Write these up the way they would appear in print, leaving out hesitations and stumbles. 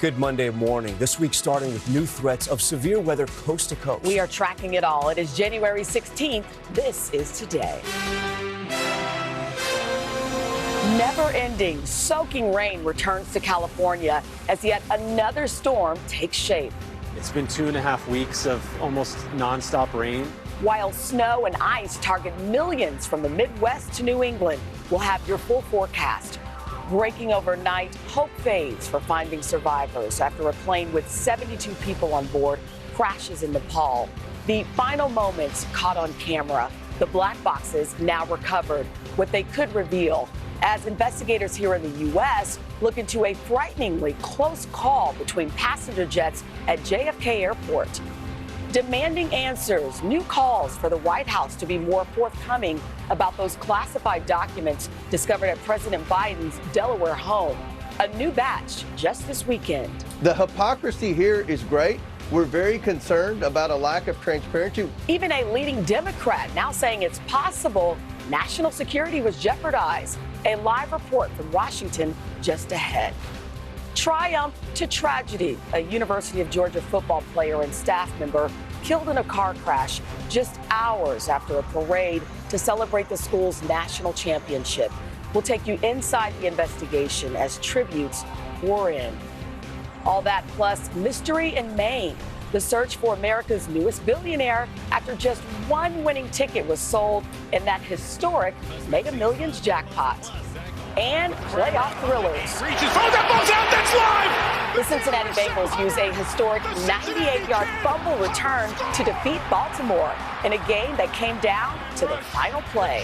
Good Monday morning. This week starting with new threats of severe weather coast to coast. We are tracking it all. It is January 16th. This is Today. Never-ending, soaking rain returns to California as yet another storm takes shape. It's been 2.5 weeks of almost nonstop rain. While snow and ice target millions from the Midwest to New England, we'll have your full forecast. Breaking overnight, hope fades for finding survivors after a plane with 72 people on board crashes in Nepal. The final moments caught on camera. The black boxes now recovered, what they could reveal as investigators here in the U.S. look into a frighteningly close call between passenger jets at JFK Airport. Demanding answers, new calls for the White House to be more forthcoming about those classified documents discovered at President Biden's Delaware home. A new batch just this weekend. The hypocrisy here is great. We're very concerned about a lack of transparency. Even a leading Democrat now saying it's possible national security was jeopardized. A live report from Washington just ahead. Triumph to tragedy. A University of Georgia football player and staff member killed in a car crash just hours after a parade to celebrate the school's national championship. We'll take you inside the investigation as tributes pour in. All that plus mystery in Maine. The search for America's newest billionaire after just one winning ticket was sold in that historic Mega Millions jackpot. And playoff thrillers. That ball's out, that's live! The Cincinnati Bengals use a historic 98-yard fumble return to defeat Baltimore in a game that came down to the final play.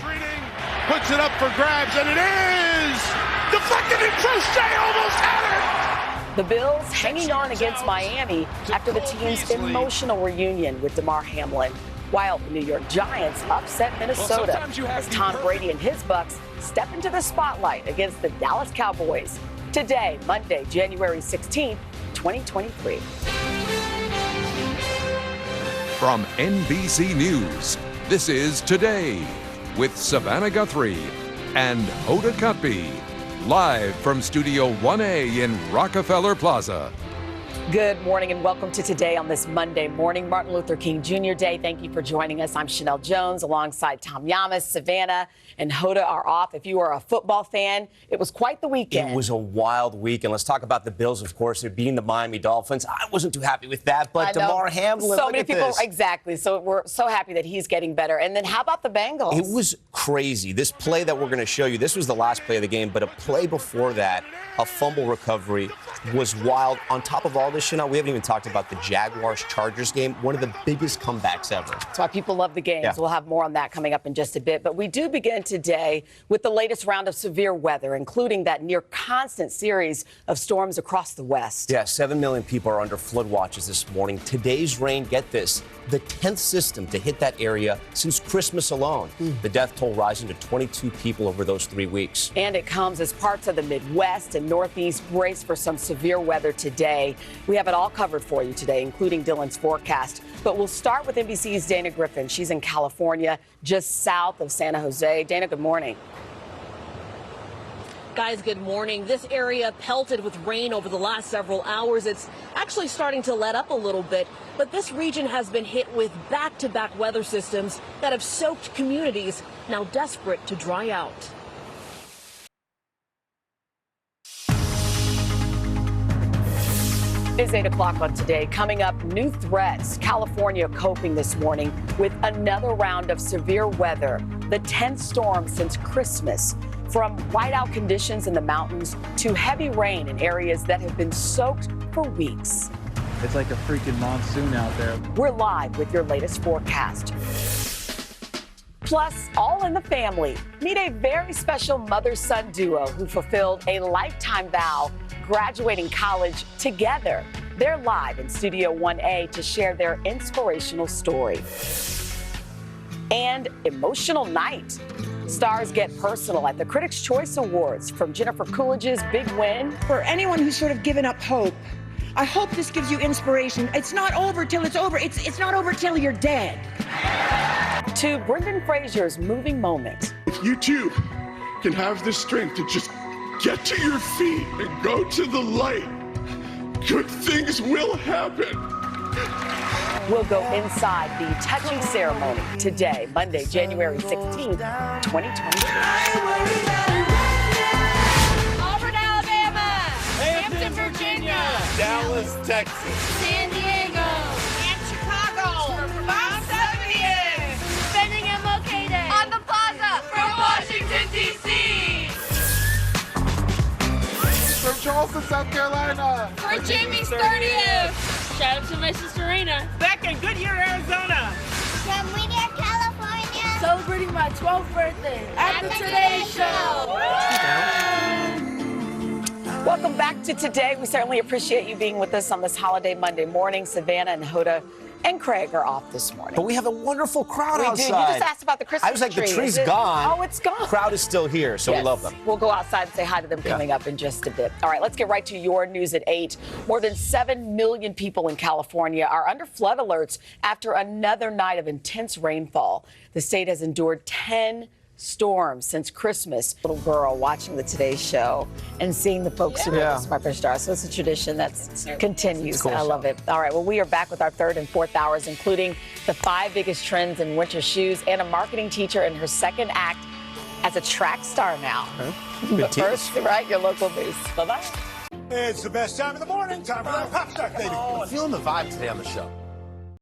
Puts it up for grabs, and it is deflected, and Crochet almost had it! The Bills hanging on against Miami after the team's emotional reunion with DeMar Hamlin, while the New York Giants upset Minnesota as Tom Brady and his Bucs step into the spotlight against the Dallas Cowboys. Today, Monday, January 16th, 2023. From NBC News, this is Today with Savannah Guthrie and Hoda Kotb, live from Studio 1A in Rockefeller Plaza. Good morning and welcome to Today on this Monday morning, Martin Luther King Jr. Day. Thank you for joining us. I'm Sheinelle Jones alongside Tom Llamas. Savannah and Hoda are off. If you are a football fan, it was quite the weekend. It was a wild week. And let's talk about the Bills, of course. They're beating the Miami Dolphins. I wasn't too happy with that, but DeMar Hamlin, so many people, exactly. So we're so happy that he's getting better. And then how about the Bengals? It was crazy. This play that we're going to show you, this was the last play of the game, but a play before that, a fumble recovery, was wild. On top of all this, Sheinelle, we haven't even talked about the Jaguars-Chargers game, one of the biggest comebacks ever. That's why people love the games. Yeah. We'll have more on that coming up in just a bit. But we do begin today with the latest round of severe weather, including that near constant series of storms across the West. Yeah, 7 million people are under flood watches this morning. Today's rain, get this, the 10th system to hit that area since Christmas alone. The death toll rising to 22 people over those 3 weeks. And it comes as parts of the Midwest and Northeast brace for some severe weather today. We have it all covered for you today, including Dylan's forecast. But we'll start with NBC's Dana Griffin. She's in California, just south of San Jose. Dana, good morning. Guys, good morning. This area pelted with rain over the last several hours. It's actually starting to let up a little bit, but this region has been hit with back-to-back weather systems that have soaked communities now desperate to dry out. It's 8 o'clock on Today. Coming up, new threats. California coping this morning with another round of severe weather, the 10th storm since Christmas. From whiteout conditions in the mountains to heavy rain in areas that have been soaked for weeks. It's like a freaking monsoon out there. We're live with your latest forecast. Plus, all in the family. Meet a very special mother-son duo who fulfilled a lifetime vow, graduating college together. They're live in Studio 1A to share their inspirational story. And emotional night. Stars get personal at the Critics' Choice Awards, from Jennifer Coolidge's big win. For anyone who's sort of given up hope, I hope this gives you inspiration. It's not over till it's over. It's not over till you're dead. To Brendan Fraser's moving moment. If you too can have the strength to just get to your feet and go to the light, good things will happen. We'll go inside the touching ceremony today, Monday, January 16th, 2023. Auburn, Alabama. Hampton, Virginia. Dallas, Texas. San Diego. And Chicago. Mount 70th. Birmingham located. On the plaza. From Washington, D.C. From Charleston, South Carolina. For Jimmy's 30th. Shout out to my sister Raina. Back in Goodyear, Arizona. From Whittier, California. Celebrating my 12th birthday at the Today Show. Welcome back to Today. We certainly appreciate you being with us on this holiday Monday morning. Savannah and Hoda and Craig are off this morning. But we have a wonderful crowd outside. We do. You just asked about the Christmas tree. I was like, tree. the tree's gone. Oh, it's gone. Crowd is still here, so yes. we love them. We'll go outside and say hi to them coming up in just a bit. All right, let's get right to your news at 8. More than 7 million people in California are under flood alerts after another night of intense rainfall. The state has endured 10 storms since Christmas. Little girl watching the Today Show and seeing the folks who are the Sparkler Stars. So it's a tradition that continues. Cool. I love it. All right, well, we are back with our 3rd and 4th hours, including the 5 biggest trends in winter shoes and a marketing teacher in her second act as a track star now. But first, right, your local news. Bye-bye. It's the best time of the morning. Time for that pop stock, baby. I'm feeling the vibe today on the show.